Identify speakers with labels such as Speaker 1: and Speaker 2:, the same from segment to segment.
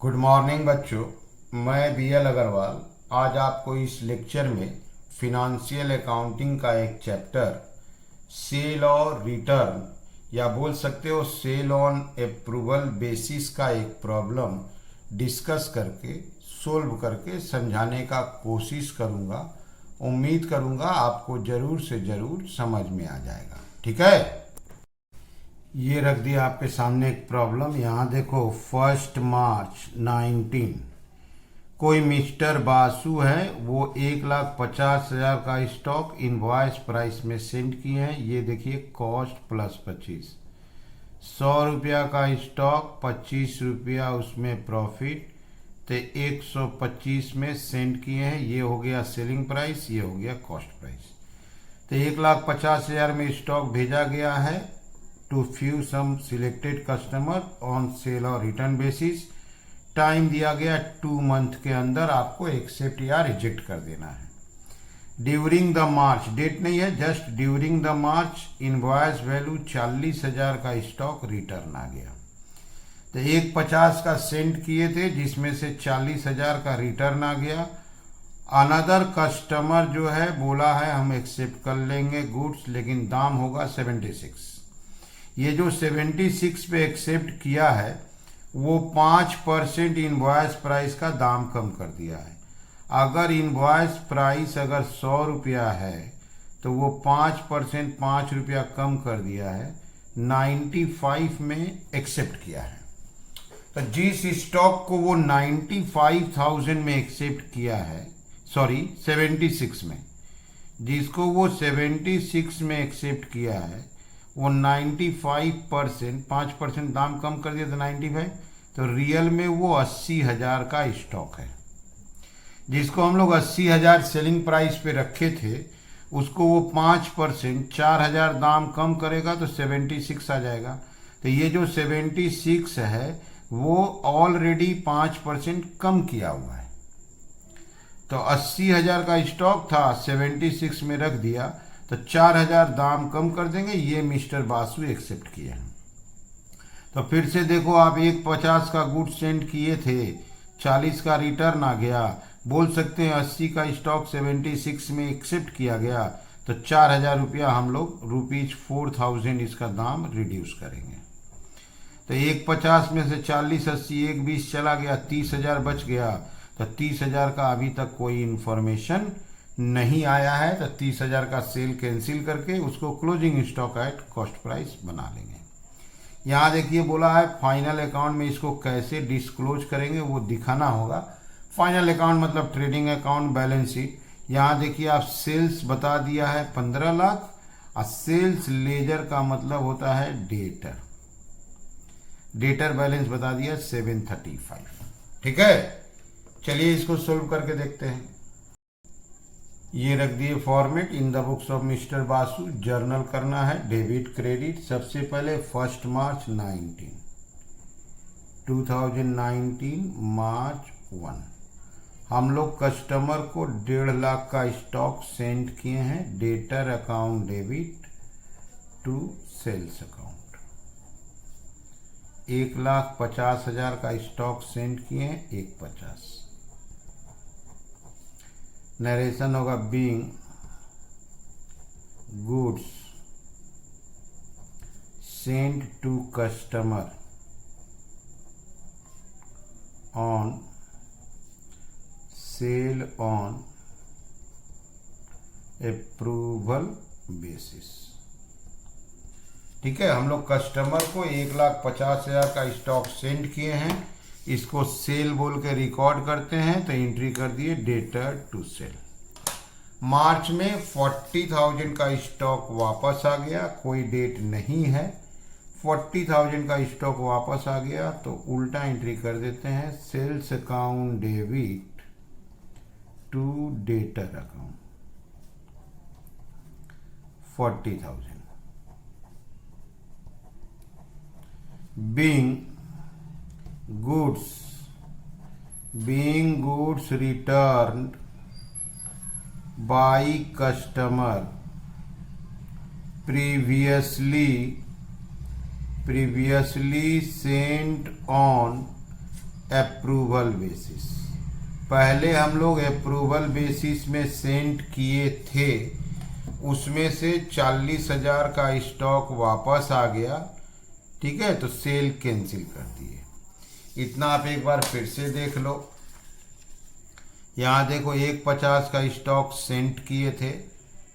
Speaker 1: Good morning बच्चों, मैं BL. Agarwal आज आपको इस लेक्चर में फिनंशियल अकाउंटिंग का एक चैप्टर सेल और रिटर्न या बोल सकते हो सेल ऑन अप्रूवल बेसिस का एक प्रॉब्लम डिस्कस करके सोल्व करके समझाने का कोशिश करूँगा। उम्मीद करूँगा आपको ज़रूर से ज़रूर समझ में आ जाएगा। ठीक है, ये रख दिया आपके सामने एक प्रॉब्लम। यहाँ देखो 1 मार्च 19 कोई मिस्टर बासु है, वो 1,50,000 का स्टॉक इनवॉइस प्राइस में सेंड किए हैं। ये देखिए कॉस्ट प्लस 25, 100 रुपया का स्टॉक, 25 रुपया उसमें प्रॉफिट, तो 125 में सेंड किए हैं। ये हो गया सेलिंग प्राइस, ये हो गया कॉस्ट प्राइस। तो 1,50,000 में स्टॉक भेजा गया है to few some selected customer on sale और रिटर्न बेसिस। टाइम दिया गया 2 मंथ के अंदर आपको एक्सेप्ट या रिजेक्ट कर देना है। ड्यूरिंग द मार्च, डेट नहीं है, just during the March invoice value 40,000 का स्टॉक रिटर्न आ गया। तो 1,50 का सेंड किए थे जिसमें से 40,000 का रिटर्न आ गया। अनदर कस्टमर जो है बोला है हम एक्सेप्ट कर लेंगे गुड्स, लेकिन दाम होगा 76। ये जो 76 पे एक्सेप्ट किया है वो 5% इनवॉइस प्राइस का दाम कम कर दिया है। अगर इनवॉइस प्राइस अगर 100 रुपया है तो वो 5% 5 रुपया कम कर दिया है, 95 में एक्सेप्ट किया है। तो जिस स्टॉक को वो 95,000 में एक्सेप्ट किया है, सॉरी 76 में, जिसको वो 76 में एक्सेप्ट किया है वो 95%, 5% दाम कम कर दिया तो 95, तो रियल में वो 80,000 का स्टॉक है। जिसको हम लोग 80,000 सेलिंग प्राइस पे रखे थे उसको वो 5% 4,000 दाम कम करेगा तो 76 आ जाएगा। तो ये जो 76 है वो ऑलरेडी 5% कम किया हुआ है। तो 80,000 का स्टॉक था, 76 में रख दिया तो 4,000 दाम कम कर देंगे। ये मिस्टर बासु एक्सेप्ट किए हैं। तो फिर से देखो, आप 1,50 का गुड सेंड किए थे, 40 का रिटर्न आ गया, बोल सकते हैं 80 का स्टॉक 76 में एक्सेप्ट किया गया, तो 4,000 रुपया हम लोग ₹4,000 इसका दाम रिड्यूस करेंगे। तो 1,50 में से 40, 80, 1,20 चला गया, 30,000 बच गया। तो 30,000 का अभी तक कोई इंफॉर्मेशन नहीं आया है, तो 30,000 का सेल कैंसिल करके उसको closing stock at cost price बना लेंगे। यहाँ देखिए बोला है फाइनल अकाउंट में इसको कैसे डिस्क्लोज करेंगे वो दिखाना होगा। फाइनल अकाउंट मतलब ट्रेडिंग अकाउंट, बैलेंस शीट। यहाँ देखिए आप सेल्स बता दिया है 15 लाख और सेल्स लेजर का मतलब होता है डेटर। डेटर बैलेंस बता दिया 735। ठीक है, चलिए इसको सोल्व करके देखते हैं। ये रख दिए format in the books of mister Basu. Journal करना है डेबिट क्रेडिट। सबसे पहले 1 मार्च 2019 मार्च 1 हम लोग कस्टमर को 1.5 लाख का स्टॉक सेंड किए हैं। Debtor account debit to sales account. 1,50,000 का स्टॉक सेंड किए हैं, 1,50। नरेशन होगा being goods send to customer on sale on approval basis. ठीक है, हम लोग कस्टमर को 1,50,000 का स्टॉक सेंड किए हैं, इसको सेल बोल के रिकॉर्ड करते हैं। तो एंट्री कर दिए डेटर टू सेल। मार्च में 40,000 का स्टॉक वापस आ गया, कोई डेट नहीं है, 40,000 का स्टॉक वापस आ गया तो उल्टा एंट्री कर देते हैं sales account debit to debtor account 40,000 being goods returned by customer previously sent on approval basis. पहले हम लोग अप्रूवल बेसिस में सेंड किए थे, उसमें से 40,000 का स्टॉक वापस आ गया, ठीक है, तो सेल कैंसिल कर दिए। इतना आप एक बार फिर से देख लो। यहाँ देखो 150 का स्टॉक सेंड किए थे,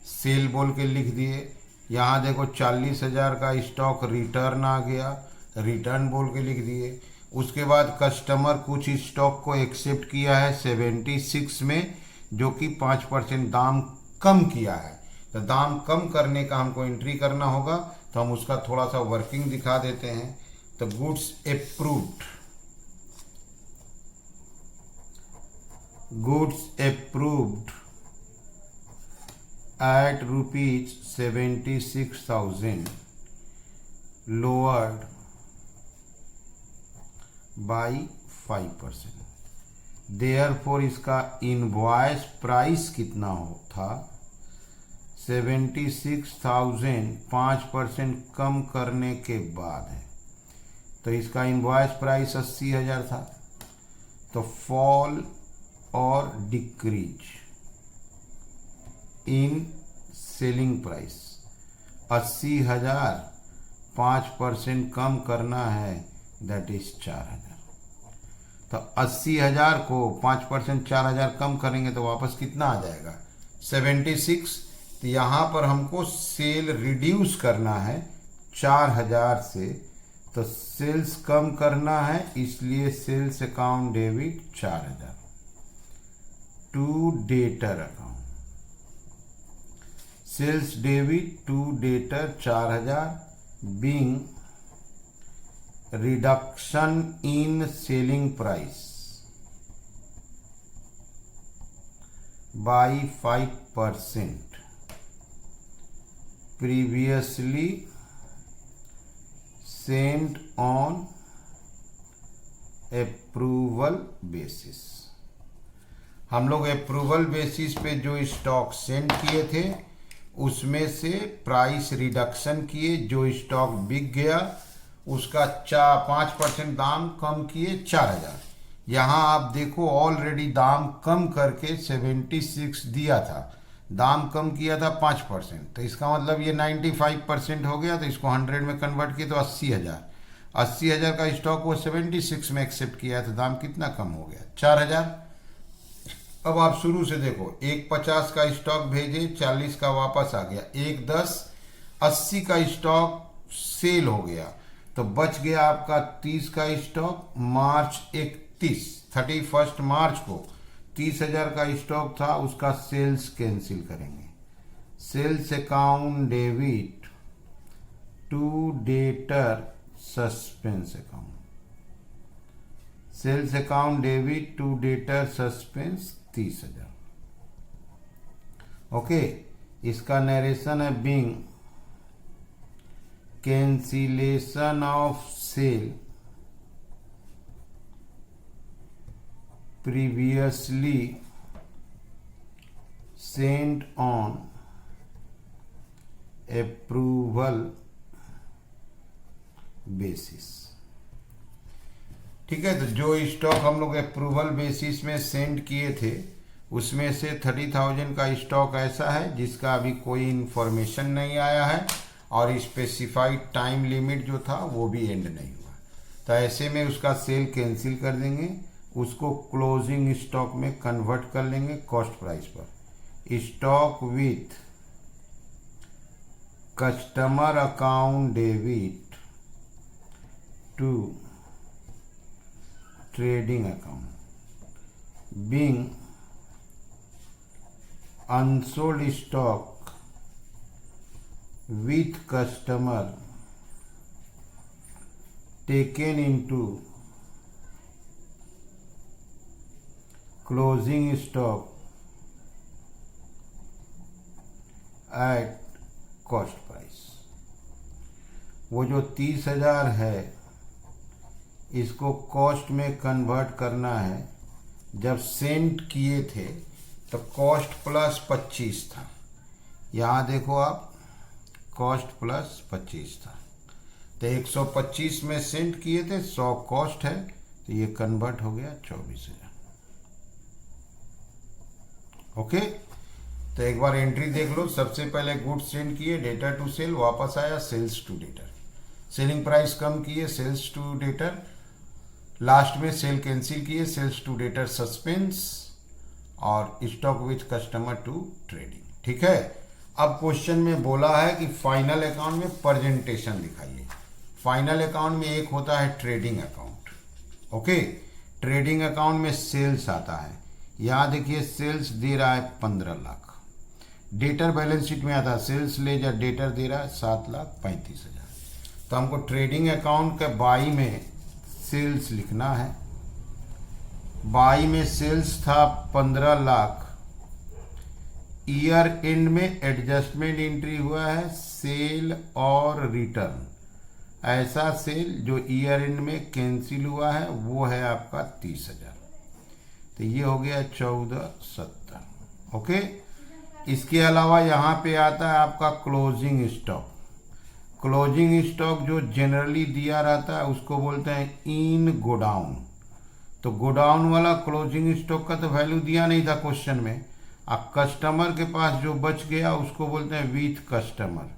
Speaker 1: सेल बोल के लिख दिए। यहाँ देखो 40,000 का स्टॉक रिटर्न आ गया, रिटर्न बोल के लिख दिए। उसके बाद कस्टमर कुछ स्टॉक को एक्सेप्ट किया है 76 में, जो कि 5% दाम कम किया है। तो दाम कम करने का हमको एंट्री करना होगा, तो हम उसका थोड़ा सा वर्किंग दिखा देते हैं। तो goods approved, goods approved at rupees 76,000 lowered by 5%। therefore इसका इनवॉइस प्राइस कितना हो था 76,000, 5% कम करने के बाद है, तो इसका इनवॉइस प्राइस 80,000 था। तो फॉल और डिक्रीज इन सेलिंग प्राइस 80,000, 5% कम करना है, दैट इज 4,000। तो 80,000 को 5% 4,000 कम करेंगे तो वापस कितना आ जाएगा 76। तो यहाँ पर हमको सेल रिड्यूस करना है 4,000 से, तो सेल्स कम करना है, इसलिए sales account debit 4,000 to debtor account. Sales debit to debtor 4,000 being reduction in selling price by 5% previously send on approval basis. हम लोग अप्रूवल बेसिस पे जो स्टॉक सेंड किए थे उसमें से प्राइस रिडक्शन किए, जो स्टॉक बिक गया उसका 5% दाम कम किए 4,000। यहाँ आप देखो ऑलरेडी दाम कम करके 76 दिया था, दाम कम किया था 5%, तो इसका मतलब ये 95% हो गया। तो इसको 100 में कन्वर्ट किए तो 80,000। 80,000 का स्टॉक वो 76 में एक्सेप्ट किया, तो दाम कितना कम हो गया 4,000। अब आप शुरू से देखो, 150 का स्टॉक भेजे, 40 का वापस आ गया, 110, 80 का स्टॉक सेल हो गया, तो बच गया आपका 30 का स्टॉक। मार्च 31 मार्च को 30,000 का स्टॉक था, उसका सेल्स कैंसिल करेंगे। Sales account debit to debtor suspense account, sales account debit to debtor suspense 30,000। Okay, इसका नरेशन है being cancellation of sale previously send on approval basis. ठीक है, तो जो स्टॉक हम लोग अप्रूवल बेसिस में सेंड किए थे उसमें से 30,000 का स्टॉक ऐसा है जिसका अभी कोई इन्फॉर्मेशन नहीं आया है, और स्पेसिफाइड टाइम लिमिट जो था वो भी एंड नहीं हुआ, तो ऐसे में उसका सेल कैंसिल कर देंगे, उसको क्लोजिंग स्टॉक में कन्वर्ट कर लेंगे कॉस्ट प्राइस पर। Stock with customer account debit to trading account being unsold stock with customer taken into closing stock at cost price। वो जो 30,000 है इसको कॉस्ट में कन्वर्ट करना है। जब सेंड किए थे तो कॉस्ट प्लस 25 था, यहाँ देखो आप कॉस्ट प्लस 25 था, तो 125 में सेंड किए थे, 100 कॉस्ट है, तो ये कन्वर्ट हो गया 24,000। ओके, तो एक बार एंट्री देख लो। सबसे पहले गुड्स सेंड किए, डेटर टू सेल, वापस आया sales to debtor, selling price कम किए, सेल्स टू डेटर, लास्ट में सेल कैंसिल किए, सेल्स टू डेटर सस्पेंस, और stock with customer to trading. ठीक है, अब क्वेश्चन में बोला है कि फाइनल अकाउंट में प्रेजेंटेशन दिखाइए। फाइनल अकाउंट में एक होता है trading account. Okay, trading account में सेल्स आता है। यहाँ देखिए सेल्स दे रहा है 15 लाख। डेटर बैलेंस शीट में आता है सेल्स ले जा डेटर दे रहा है 7,35,000। तो हमको ट्रेडिंग अकाउंट के बाई में सेल्स लिखना है। बाई में सेल्स था 15 लाख। ईयर एंड में एडजस्टमेंट एंट्री हुआ है सेल और रिटर्न। ऐसा सेल जो ईयर एंड में कैंसिल हुआ है वो है आपका 30,000। तो ये हो गया 1470। ओके, इसके अलावा यहाँ पे आता है आपका क्लोजिंग स्टॉक। क्लोजिंग स्टॉक जो जनरली दिया रहता है उसको बोलते हैं इन गोडाउन। तो गोडाउन वाला क्लोजिंग स्टॉक का तो वैल्यू दिया नहीं था क्वेश्चन में। अब कस्टमर के पास जो बच गया उसको बोलते हैं विथ कस्टमर।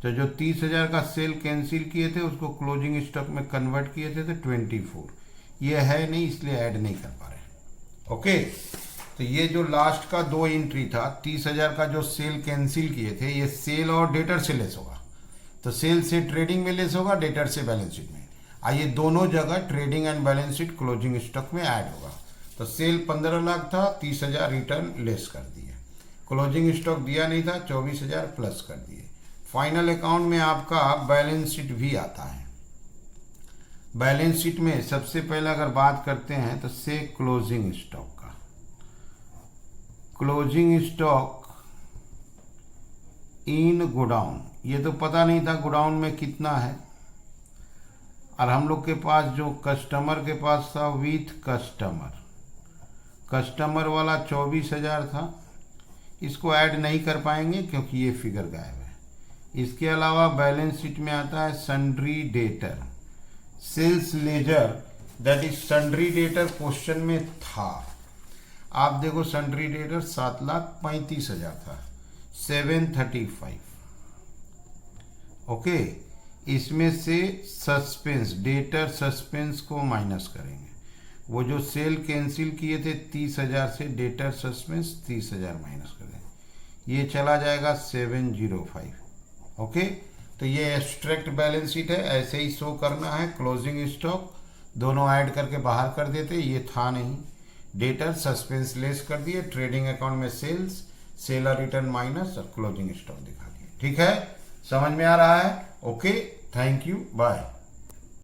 Speaker 1: तो जो 30,000 का सेल कैंसिल किए थे उसको क्लोजिंग स्टॉक में कन्वर्ट किए थे तो 24। ये है नहीं इसलिए ऐड नहीं कर पा रहे। ओके, तो ये जो लास्ट का 2 एंट्री था 30,000 का जो सेल कैंसिल किए थे, ये सेल और डेटर से लेस होगा। तो सेल से ट्रेडिंग में लेस होगा, डेटर से बैलेंस शीट में। ये दोनों जगह trading and balance sheet closing stock में ऐड होगा। तो सेल 15 लाख था, 30,000 रिटर्न लेस कर दिए। क्लोजिंग स्टॉक दिया नहीं था, 24,000 प्लस कर दिए। फाइनल अकाउंट में आपका बैलेंस शीट भी आता है। बैलेंस शीट में सबसे पहले अगर बात करते हैं तो से क्लोजिंग स्टॉक का। क्लोजिंग स्टॉक इन गोडाउन, ये तो पता नहीं था गोडाउन में कितना है। और हम लोग के पास जो कस्टमर के पास था विथ कस्टमर, कस्टमर वाला 24,000 था। इसको ऐड नहीं कर पाएंगे क्योंकि ये फिगर गायब है। इसके अलावा बैलेंस शीट में आता है sundry debtor, sales ledger, that is sundry debtor question में था। आप देखो सन्ड्री डेटर 7,35,000 था, 735। ओके, इसमें से सस्पेंस डेटर सस्पेंस को माइनस करेंगे। वो जो सेल कैंसिल किए थे 30,000 से डेटर सस्पेंस 30,000 माइनस कर देंगे, ये चला जाएगा 705। ओके, तो ये एब्स्ट्रैक्ट बैलेंस शीट है, ऐसे ही शो करना है। क्लोजिंग स्टॉक दोनों ऐड करके बाहर कर देते, ये था नहीं। डेटर सस्पेंस लेस कर दिए, ट्रेडिंग अकाउंट में सेल्स, सेलर रिटर्न माइनस और क्लोजिंग स्टॉक दिखा दिए। ठीक है, समझ में आ रहा है? Okay, thank you, bye.